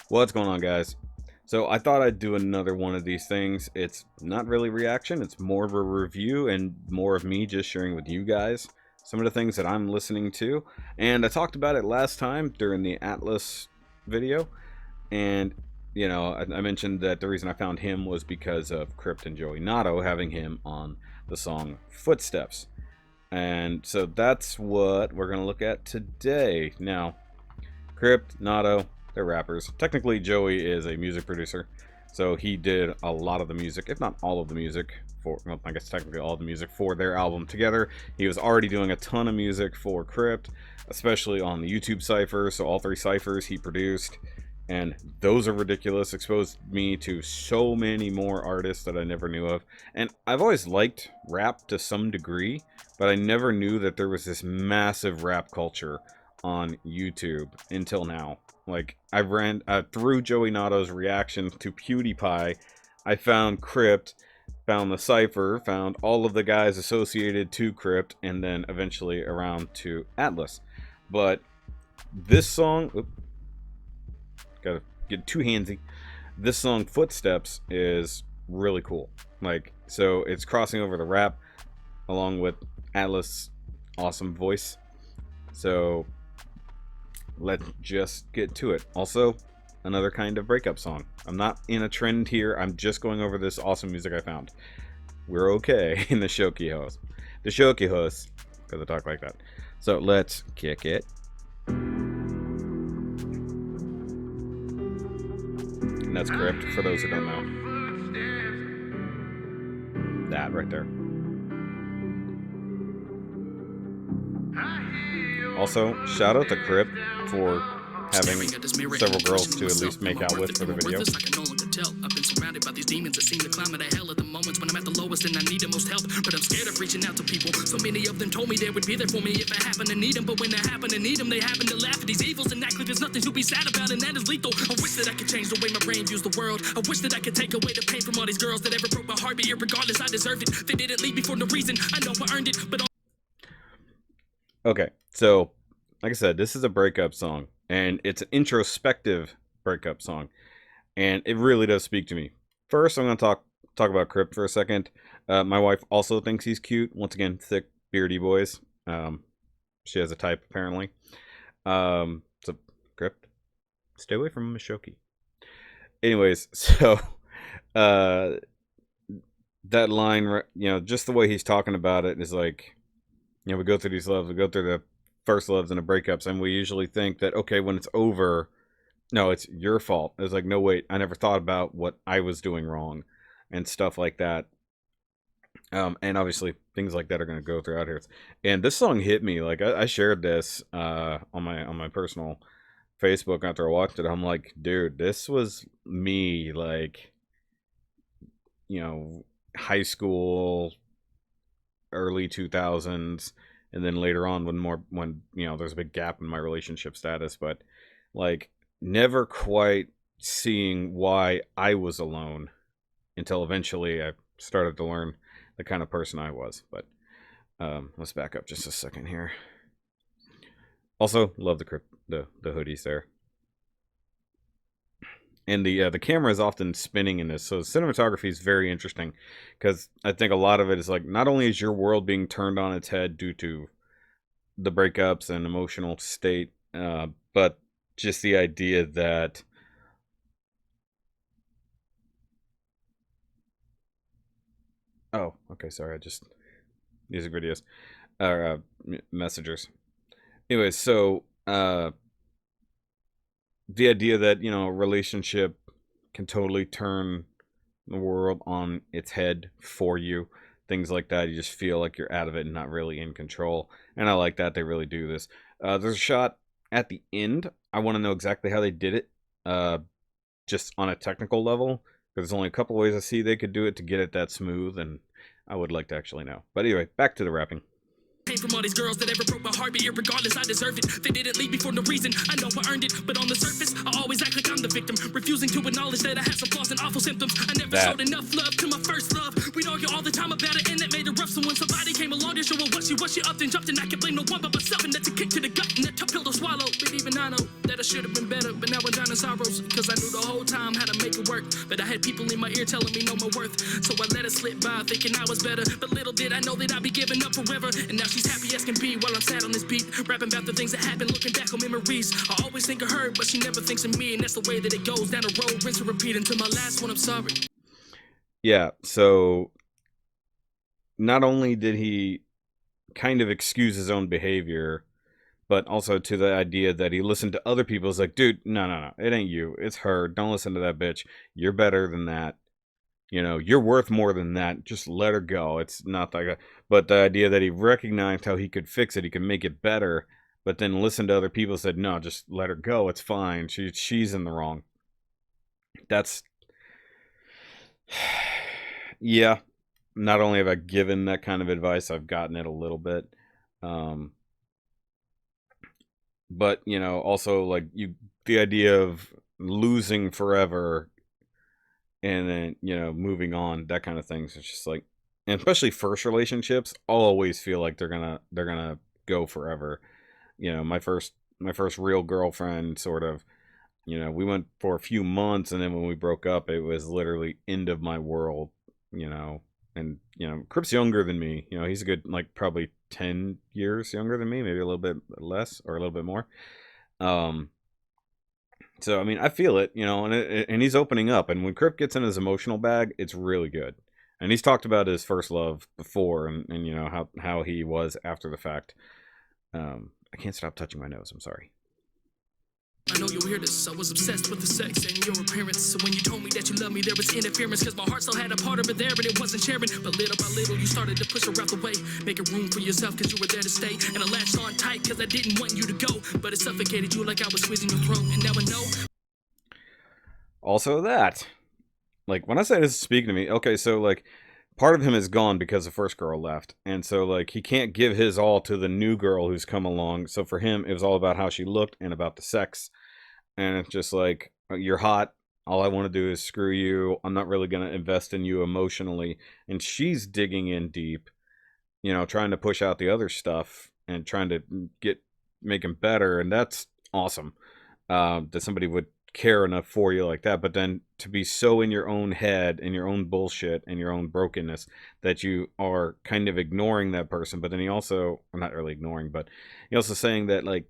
What's going on, guys? So I thought I'd do another one of these things. It's not really reaction, it's more of a review and more of me just sharing with you guys some of the things that I'm listening to. And I talked about it last time during the Atlus video, and I mentioned that the reason I found him was because of Crypt and Joey Nato having him on the song Footsteps. And so that's what we're going to look at today. Now, Crypt, Nato, they're rappers. Technically, Joey is a music producer, so he did a lot of the music, if not all of the music, for, well, I guess technically all of the music for their album together. He was already doing a ton of music for Crypt, especially on the YouTube cypher, so all three cyphers he produced, and those are ridiculous. Exposed me to so many more artists that I never knew of. And I've always liked rap to some degree, but I never knew that there was this massive rap culture on YouTube until now. Like, I ran through Joey Nato's reaction to PewDiePie. I found Crypt, found the Cypher, found all of the guys associated to Crypt, and then eventually around to Atlus. But this song, gotta get too handsy. This song, Footsteps, is really cool. Like, so it's crossing over the rap along with Atlus' awesome voice. So let's just get to it. Also, another kind of breakup song. I'm not in a trend here. I'm just going over this awesome music I found. We're okay in the Shoki host. The Shoki host, because I talk like that. So let's kick it. And that's Crypt, for those who don't know. That right there. Also, shout out to Crypt for having several girls to at least make out with for the video. I've been surrounded by these demons that seem to climb at hell at the moments when I'm at the lowest and I need the most help. But I'm scared of reaching out to people. So many of them told me they would be there for me if I happen to need them. But when I happen to need them, they happen to laugh at these evils and act like there's nothing to be sad about, and that is lethal. I wish that I could change the way my brain views the world. I wish that I could take away the pain from all these girls that ever broke my heart. But irregardless, I deserved it. They didn't leave me for no reason. I know I earned it, but okay, so like I said, this is a breakup song, and it's an introspective breakup song, and it really does speak to me. First, I'm going to talk about Crypt for a second. My wife also thinks he's cute. Once again, thick, beardy boys. She has a type, apparently. So, Crypt, stay away from Mishoki. Anyways, so that line, just the way he's talking about it is like, we go through these loves, we go through the first loves and the breakups, and we usually think that, okay, when it's over, no, it's your fault. It's like, no, wait, I never thought about what I was doing wrong and stuff like that. And obviously things like that are going to go throughout here. And this song hit me. Like, I shared this on my personal Facebook after I watched it. I'm like, dude, this was me, like, high school, early 2000s, and then later on when there's a big gap in my relationship status, but like never quite seeing why I was alone until eventually I started to learn the kind of person I was. But let's back up just a second here. Also, love the hoodies there. And the camera is often spinning in this, so cinematography is very interesting, because I think a lot of it is like, not only is your world being turned on its head due to the breakups and emotional state, but just the idea that sorry, I just music videos or messengers. Anyways, so the idea that a relationship can totally turn the world on its head for you, things like that. You just feel like you're out of it and not really in control, and I like that they really do this. There's a shot at the end. I want to know exactly how they did it, just on a technical level, because there's only a couple ways I see they could do it to get it that smooth, and I would like to actually know. But anyway, back to the rapping. came from all these girls that ever broke my heart, but irregardless, I deserved it. They didn't leave me for no reason, I know I earned it. But on the surface, I always act like I'm the victim, refusing to acknowledge that I have some flaws and awful symptoms. I never showed enough love to my first love. We'd argue all the time about it, and it made it rough. So when somebody came along to show her what she upped and jumped, and I could blame no one but myself, and that's a kick to the gut and a tough pill to swallow. But even I know that I should have been better, but now I'm down in sorrows, cause I knew the whole time how to make it work. But I had people in my ear telling me no more worth, so I let it slip by thinking I was better. But little did I know that I'd be giving up forever. And now she's happy as can be while I'm sad on this beat, rapping about the things that happened, looking back on memories. I always think of her, but she never thinks of me, and that's the way that it goes down the road, rinse and repeat until my last one. I'm sorry. Yeah, so not only did he kind of excuse his own behavior, but also to the idea that he listened to other people. It's like, dude, no, it ain't you, it's her. Don't listen to that bitch. You're better than that. You know, you're worth more than that. Just let her go. It's not like a... But the idea that he recognized how he could fix it, he could make it better, but then listened to other people and said, no, just let her go. It's fine. She's in the wrong. That's... Yeah. Not only have I given that kind of advice, I've gotten it a little bit. But, you know, also, like, the idea of losing forever and then, you know, moving on, that kind of things. It's just like, and especially first relationships, I'll always feel like they're gonna go forever. You know, my first real girlfriend, sort of, you know, we went for a few months, and then when we broke up, it was literally end of my world, you know. And, you know, Crypt's younger than me. You know, he's a good, like, probably 10 years younger than me, maybe a little bit less or a little bit more. So, I mean, I feel it, you know, and he's opening up. And when Crypt gets in his emotional bag, it's really good. And he's talked about his first love before, and you know, how he was after the fact. I can't stop touching my nose. I'm sorry. I know you'll hear this. I was obsessed with the sex and your appearance. So when you told me that you loved me, there was interference, cause my heart still had a part of it there, but it wasn't sharing. But little by little, you started to push her out the way, making room for yourself, cause you were there to stay. And I latched on tight, cause I didn't want you to go, but it suffocated you like I was squeezing your throat. And now I know. Also that, like, when I say this is speaking to me, okay, so, like, part of him is gone because the first girl left. And so, like, he can't give his all to the new girl who's come along. So for him, it was all about how she looked and about the sex. And it's just like, you're hot. All I want to do is screw you. I'm not really going to invest in you emotionally. And she's digging in deep, you know, trying to push out the other stuff and trying to make him better. And that's awesome, that somebody would care enough for you like that. But then to be so in your own head and your own bullshit and your own brokenness that you are kind of ignoring that person. But then he also, I'm not really ignoring, but he also saying that, like,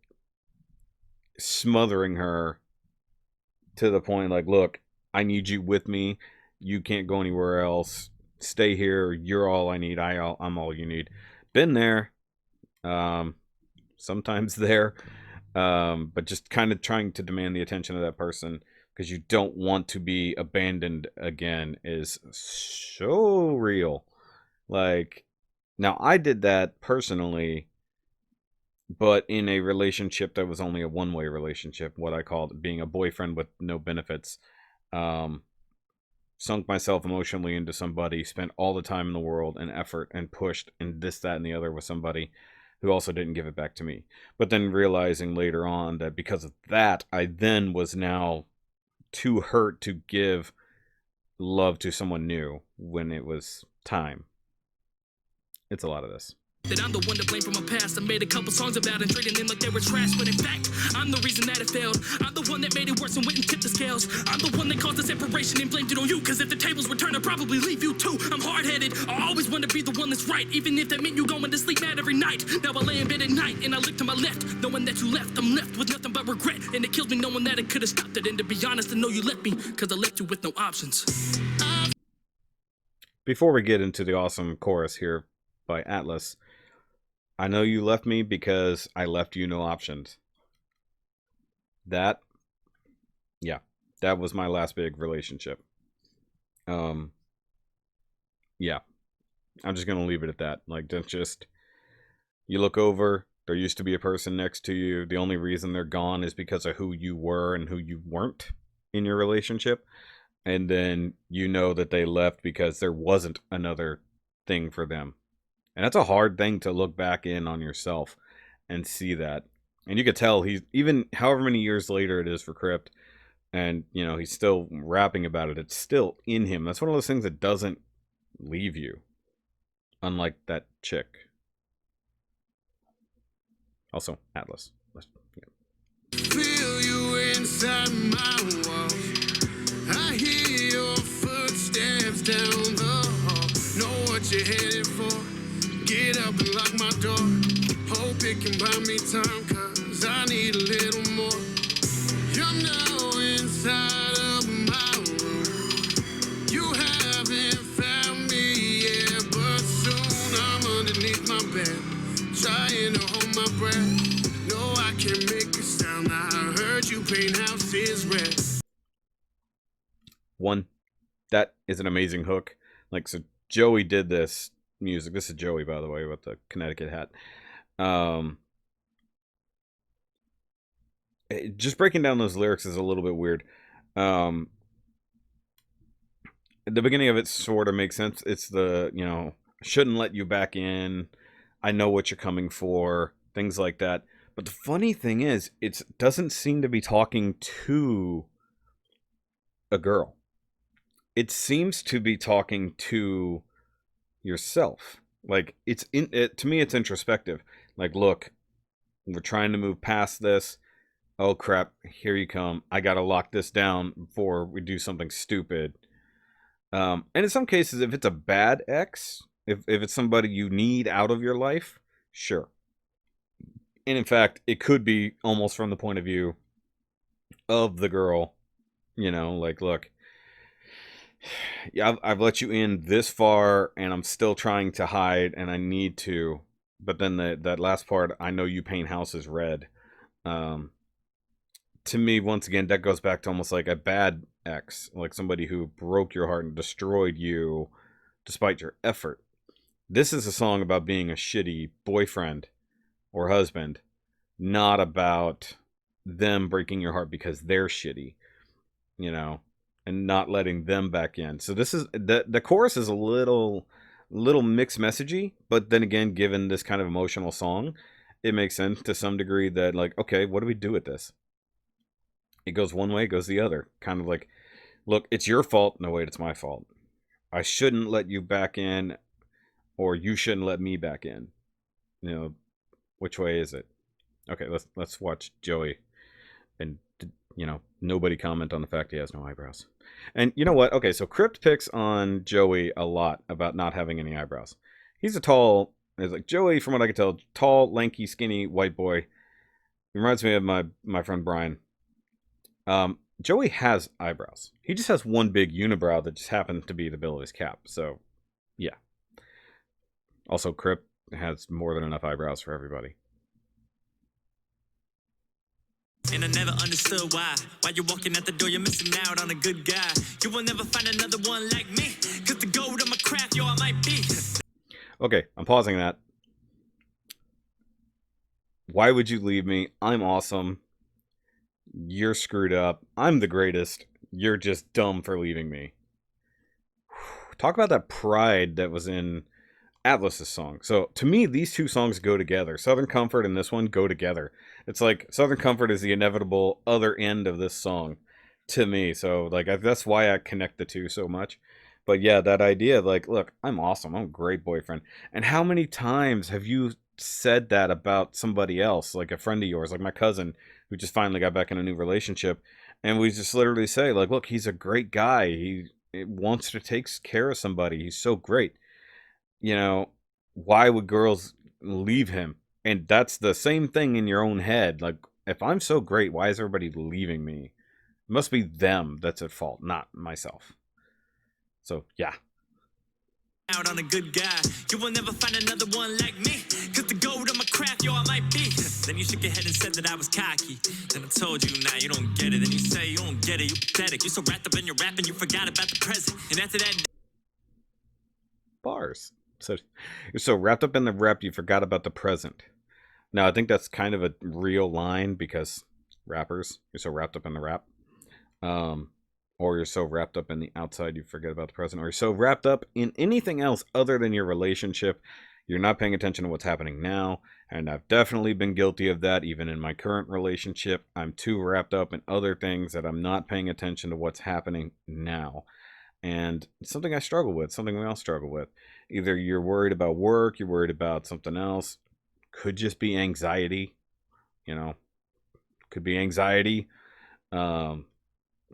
smothering her to the point, like, look, I need you with me. You can't go anywhere else. Stay here. You're all I need. I'm all you need. Been there. Sometimes there. But just kind of trying to demand the attention of that person because you don't want to be abandoned again is so real. Like, now I did that personally, but in a relationship that was only a one-way relationship, what I called being a boyfriend with no benefits. Sunk myself emotionally into somebody, spent all the time in the world and effort and pushed and this, that, and the other with somebody who also didn't give it back to me. But then realizing later on that because of that, I then was now too hurt to give love to someone new when it was time. It's a lot of this. That I'm the one to blame for my past. I made a couple songs about it, treating them like they were trash, but in fact, I'm the reason that it failed. I'm the one that made it worse and went and tipped the scales. I'm the one that caused the separation and blamed it on you, cause if the tables were turned, I'd probably leave you too. I'm hard-headed, I always want to be the one that's right, even if that meant you going to sleep mad every night. Now I lay in bed at night and I look to my left, knowing that you left. I'm left with nothing but regret, and it kills me knowing that I could have stopped it. And to be honest, I know you left me, cause I left you with no options. Before we get into the awesome chorus here by Atlus, I know you left me because I left you no options. That, yeah, that was my last big relationship. Yeah, I'm just going to leave it at that. Like, don't just, you look over, there used to be a person next to you. The only reason they're gone is because of who you were and who you weren't in your relationship. And then you know that they left because there wasn't another thing for them. And that's a hard thing to look back in on yourself and see that. And you could tell he's, even however many years later it is for Crypt, and you know, he's still rapping about it. It's still in him. That's one of those things that doesn't leave you. Unlike that chick. Also, Atlus. Feel you inside my walls. I hear your footsteps down the hall. Know what you're headed for. Get up and lock my door. Hope it can buy me time, cause I need a little more. You're now inside of my room. You haven't found me yet, but soon I'm underneath my bed, trying to hold my breath. No, I can't make a sound. I heard you paint houses red. One, that is an amazing hook. Like, so Joey did this music. This is Joey, by the way, with the Connecticut hat. Just breaking down those lyrics is a little bit weird. The beginning of it sort of makes sense. It's the, you know, shouldn't let you back in. I know what you're coming for. Things like that. But the funny thing is, it doesn't seem to be talking to a girl. It seems to be talking to yourself. Like, to me, it's introspective. Like, look, we're trying to move past this. Oh crap, here you come. I gotta lock this down before we do something stupid. And in some cases, if it's a bad ex, if it's somebody you need out of your life, sure. And in fact, it could be almost from the point of view of the girl. You know, like, look, yeah, I've let you in this far, and I'm still trying to hide, and I need to. But then that last part, I know you paint houses red. To me, once again, that goes back to almost like a bad ex, like somebody who broke your heart and destroyed you despite your effort. This is a song about being a shitty boyfriend or husband, not about them breaking your heart because they're shitty, you know, and not letting them back in. So this is the chorus is a little mixed messagey, but then again, given this kind of emotional song, it makes sense to some degree that, like, okay, what do we do with this? It goes one way, it goes the other. Kind of like, look, it's your fault. No, wait, it's my fault. I shouldn't let you back in, or you shouldn't let me back in. You know, which way is it? Okay, let's watch Joey, and you know, nobody comment on the fact he has no eyebrows. And you know what? Okay, so Crypt picks on Joey a lot about not having any eyebrows. He's a tall, it's like Joey, from what I can tell, tall, lanky, skinny, white boy. He reminds me of my friend Brian. Joey has eyebrows. He just has one big unibrow that just happens to be the bill of his cap. So, yeah. Also, Crypt has more than enough eyebrows for everybody. And I never understood why you're walking out the door, you're missing out on a good guy. You will never find another one like me, cause the gold of my craft, yo, I might be. Okay, I'm pausing that. Why would you leave me? I'm awesome. You're screwed up. I'm the greatest. You're just dumb for leaving me. Talk about that pride that was in Atlus's song. So to me, these two songs go together. Southern Comfort and this one go together. It's like Southern Comfort is the inevitable other end of this song to me. So like that's why I connect the two so much. But yeah, that idea of like, look, I'm awesome. I'm a great boyfriend. And how many times have you said that about somebody else, like a friend of yours, like my cousin, who just finally got back in a new relationship, and we just literally say, like, look, he's a great guy. He wants to take care of somebody. He's so great. You know, why would girls leave him? And that's the same thing in your own head. Like, if I'm so great, why is everybody leaving me? It must be them that's at fault, not myself. So, yeah. Out on a good guy, you will never find another one like me, cause the gold of my craft, yo, I might be. Then you shook your head and said that I was cocky. Then I told you, nah, you don't get it. Then you say you don't get it, you pathetic. You're so wrapped up in your rap and you forgot about the present. And after that, bars. So you're so wrapped up in the rap, you forgot about the present. Now, I think that's kind of a real line, because rappers, you're so wrapped up in the rap. Or you're so wrapped up in the outside, you forget about the present. Or you're so wrapped up in anything else other than your relationship, You're not paying attention to what's happening now. And I've definitely been guilty of that, even in my current relationship. I'm too wrapped up in other things that I'm not paying attention to what's happening now. And it's something I struggle with, something we all struggle with. Either you're worried about work, you're worried about something else. Could just be anxiety, you know, could be anxiety.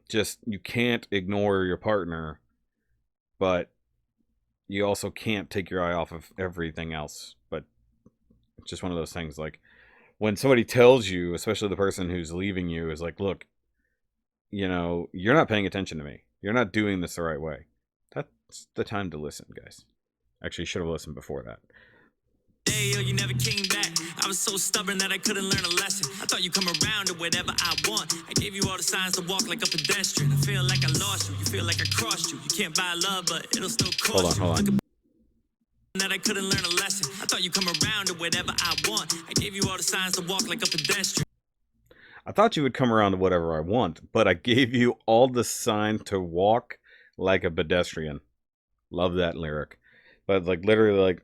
Just, you can't ignore your partner, but you also can't take your eye off of everything else. But it's just one of those things, like, when somebody tells you, especially the person who's leaving you, is like, look, you know, you're not paying attention to me. You're not doing this the right way. That's the time to listen, guys. Actually, should have listened before that. Hey, yo, you never came back. I was so stubborn that I couldn't learn a lesson. I thought you'd come around to whatever I want. I gave you all the signs to walk like a pedestrian. I feel like I lost you. You feel like I crossed you. You can't buy love, but it'll still cost you. Hold on. That I couldn't learn a lesson. I thought you'd come around to whatever I want. I gave you all the signs to walk like a pedestrian. I thought you would come around to whatever I want, but I gave you all the signs to walk like a pedestrian. Love that lyric. But like, literally, like,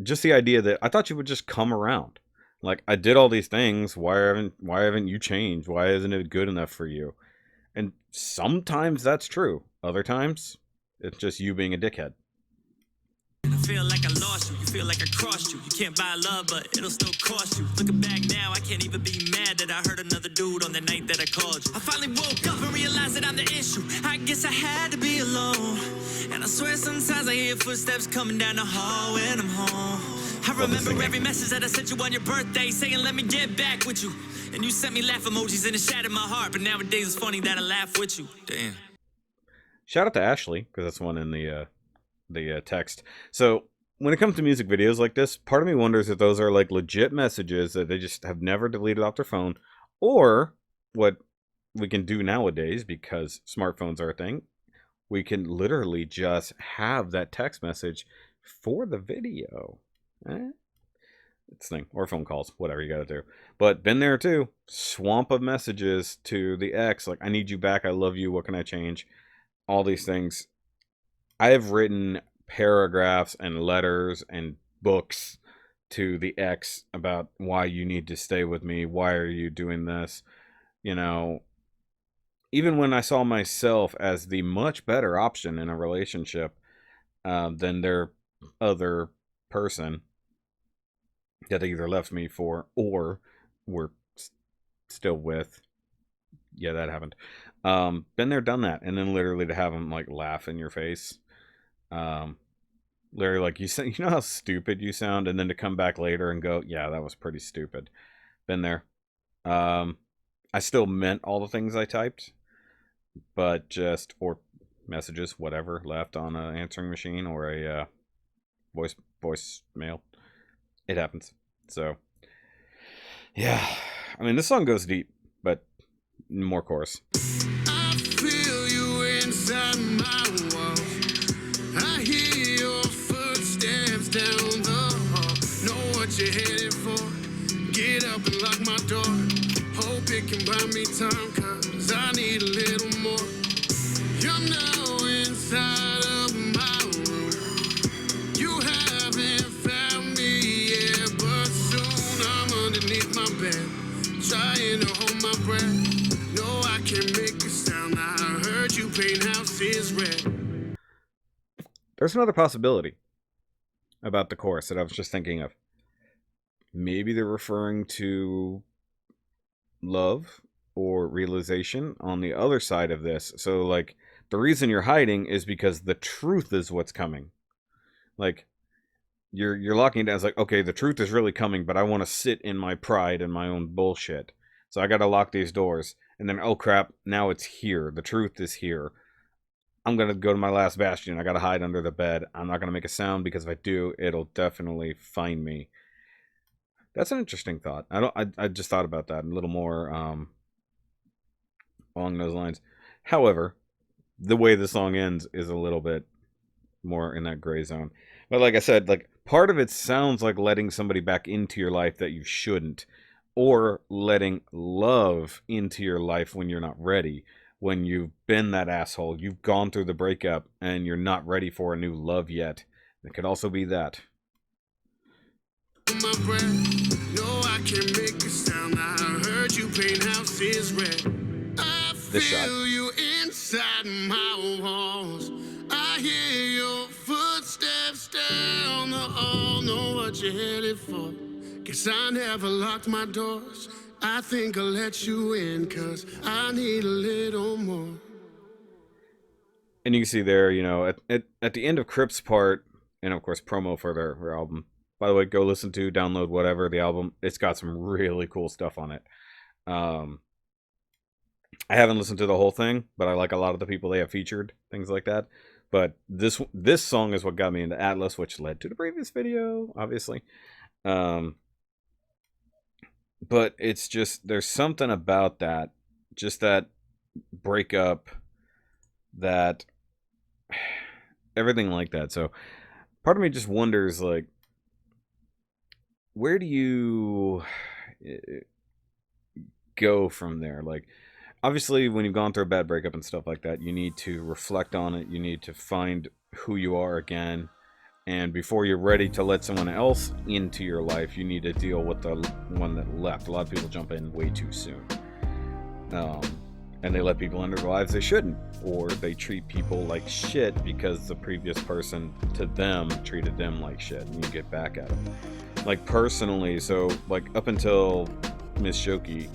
just the idea that I thought you would just come around. Like, I did all these things. Why haven't you changed? Why isn't it good enough for you? And sometimes that's true. Other times, it's just you being a dickhead. I feel like I lost you. You feel like I crossed you. You can't buy love, but it'll still cost you. Looking back now, I can't even be mad that I heard another dude on the night that I called you. I finally woke up and realized that I'm the issue. I guess I had to be alone. And I swear sometimes I hear footsteps coming down the hall when I'm home. I remember every message that I sent you on your birthday saying let me get back with you. And you sent me laugh emojis and it shattered my heart. But nowadays it's funny that I laugh with you. Damn. Shout out to Ashley, because that's one in the text. So when it comes to music videos like this, part of me wonders if those are like legit messages that they just have never deleted off their phone, or what we can do nowadays, because smartphones are a thing, we can literally just have that text message for the video. It's thing, or phone calls, whatever you gotta do. But been there too. Swamp of messages to the ex, like, I need you back, I love you, what can I change? All these things. I have written paragraphs and letters and books to the ex about why you need to stay with me, why are you doing this, you know. Even when I saw myself as the much better option in a relationship than their other person that they either left me for or were still with. Yeah, that happened. Been there, done that. And then literally to have them like laugh in your face. Literally, like, you know how stupid you sound, and then to come back later and go, yeah, that was pretty stupid. Been there. I still meant all the things I typed, but just, or messages, whatever, left on an answering machine or a voicemail. It happens. So, yeah. I mean, this song goes deep, but more chorus. I feel you inside my walls. I hear your footsteps down the hall. Know what you're headed for. Get up and lock my door. Hope it can buy me time, cause I need a little more. You're now inside of my room. You haven't found me yet, but soon I'm underneath my bed, trying to hold my breath. No, I can't make a sound. I heard you paint houses red. There's another possibility about the chorus that I was just thinking of. Maybe they're referring to love or realization on the other side of this. So, like, the reason you're hiding is because the truth is what's coming. Like, you're locking it down. It's like, okay, the truth is really coming, but I want to sit in my pride and my own bullshit. So I got to lock these doors. And then, oh crap, now it's here. The truth is here. I'm going to go to my last bastion. I got to hide under the bed. I'm not going to make a sound, because if I do, it'll definitely find me. That's an interesting thought. I just thought about that a little more along those lines. However, the way the song ends is a little bit more in that gray zone. But like I said, like, part of it sounds like letting somebody back into your life that you shouldn't, or letting love into your life when you're not ready, when you've been that asshole, you've gone through the breakup, and you're not ready for a new love yet. It could also be that. of my breath. No, I can't make a sound. I heard you paint houses red. I feel you inside my walls. I hear your footsteps down the hall. Know what you're headed for. Guess I never locked my doors. I think I'll let you in, cause I need a little more. And you can see there, you know, at the end of Crypt's part, and of course promo for their album. By the way, go listen to, download whatever the album. It's got some really cool stuff on it. I haven't listened to the whole thing, but I like a lot of the people they have featured, things like that. But this song is what got me into Atlus, which led to the previous video, obviously. But it's just, there's something about that, just that breakup, that everything like that. So part of me just wonders, like, where do you go from there? Like, obviously when you've gone through a bad breakup and stuff like that, you need to reflect on it. You need to find who you are again. And before you're ready to let someone else into your life, you need to deal with the one that left. A lot of people jump in way too soon. And they let people into their lives they shouldn't. Or they treat people like shit because the previous person to them treated them like shit. And you get back at them. Like, personally, so, like, up until Miss Shoki,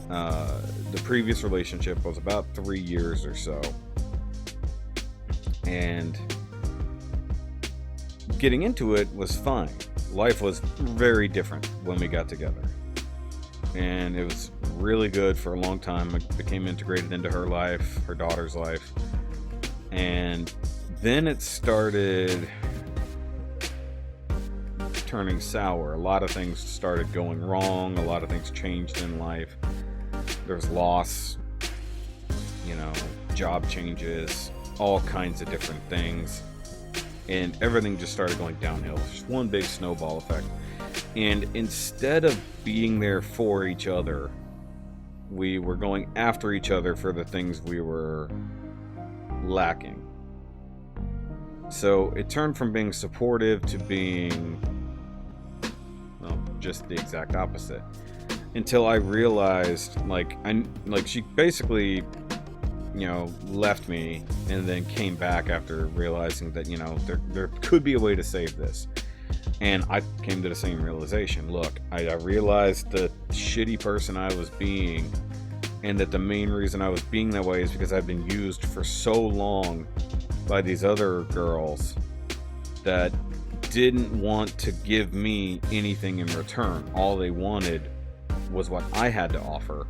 the previous relationship was about 3 years or so. And getting into it was fine. Life was very different when we got together. And it was really good for a long time. It became integrated into her life, her daughter's life. And then it started turning sour. A lot of things started going wrong. A lot of things changed in life. There was loss, you know, job changes, all kinds of different things. And everything just started going downhill. Just one big snowball effect. And instead of being there for each other, we were going after each other for the things we were lacking. So it turned from being supportive to being, well, just the exact opposite. Until I realized, like she basically, you know, left me and then came back after realizing that, you know, there could be a way to save this. And I came to the same realization. Look, I realized the shitty person I was being, and that the main reason I was being that way is because I've been used for so long by these other girls that didn't want to give me anything in return. All they wanted was what I had to offer,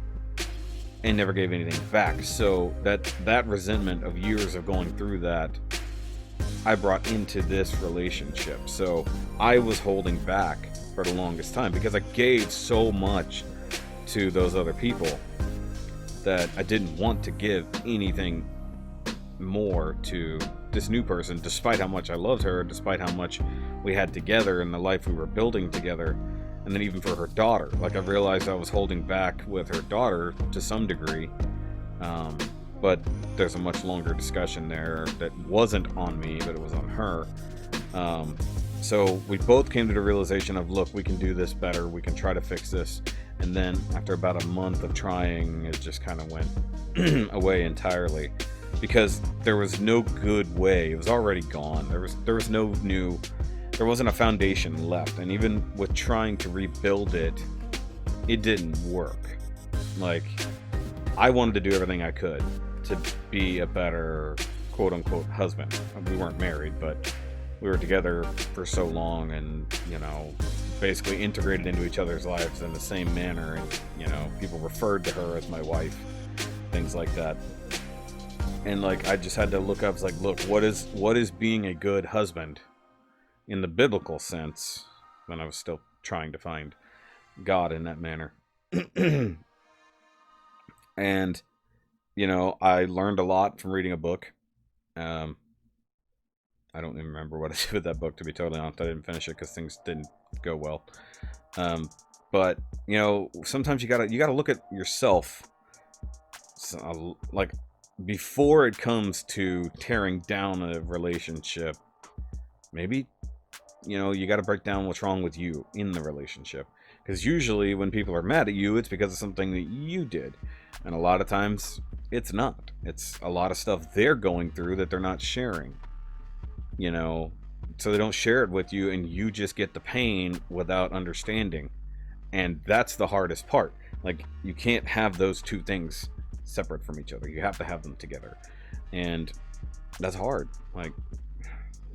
and never gave anything back. So that resentment of years of going through that, I brought into this relationship. So I was holding back for the longest time because I gave so much to those other people that I didn't want to give anything more to this new person, despite how much I loved her, despite how much we had together and the life we were building together. And then even for her daughter, like, I realized I was holding back with her daughter to some degree. But there's a much longer discussion there that wasn't on me, but it was on her. So we both came to the realization of, look, we can do this better. We can try to fix this. And then after about a month of trying, it just kind of went away entirely, because there was no good way. It was already gone. There was no new, there wasn't a foundation left. And even with trying to rebuild it, it didn't work. Like, I wanted to do everything I could to be a better quote-unquote husband. We weren't married, but we were together for so long, and, you know, basically integrated into each other's lives in the same manner. And, you know, people referred to her as my wife, things like that. And, like, I just had to look up, like, look, what is being a good husband in the biblical sense, when I was still trying to find God in that manner. And, you know, I learned a lot from reading a book. I don't even remember what I did with that book, to be totally honest. I didn't finish it because things didn't go well. But, you know, sometimes you gotta look at yourself, like, before it comes to tearing down a relationship. Maybe you know, you got to break down what's wrong with you in the relationship. Because usually when people are mad at you, it's because of something that you did. And a lot of times it's not. It's a lot of stuff they're going through that they're not sharing. You know, so they don't share it with you, and you just get the pain without understanding. And that's the hardest part. Like, you can't have those two things separate from each other. You have to have them together. And that's hard. Like,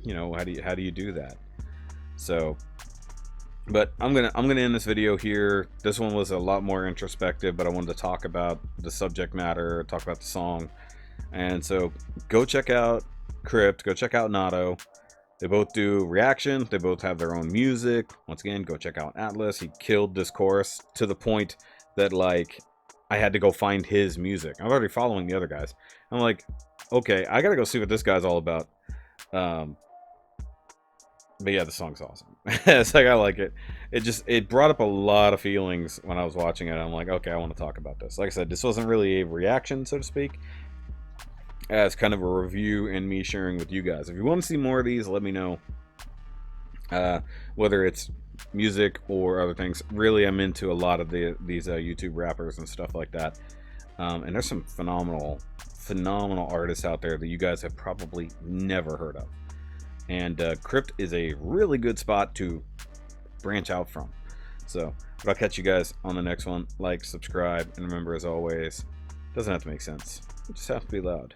you know, how do you do that? So, but I'm gonna end this video here. This one was a lot more introspective, but I wanted to talk about the subject matter, talk about the song. And so go check out Crypt, go check out Nato. They both do reaction, they both have their own music. Once again, go check out Atlus. He killed this chorus to the point that, like, I had to go find his music. I'm already following the other guys. I'm like, okay, I gotta go see what this guy's all about. But yeah, the song's awesome. It's like, I like it. It brought up a lot of feelings when I was watching it. I'm like, okay, I want to talk about this. Like I said, this wasn't really a reaction, so to speak, as kind of a review and me sharing with you guys. If you want to see more of these, let me know. Whether it's music or other things. Really, I'm into a lot of these YouTube rappers and stuff like that. And there's some phenomenal artists out there that you guys have probably never heard of. And Crypt is a really good spot to branch out from. So, but I'll catch you guys on the next one. Like, subscribe, and remember, as always, it doesn't have to make sense. It just has to be loud.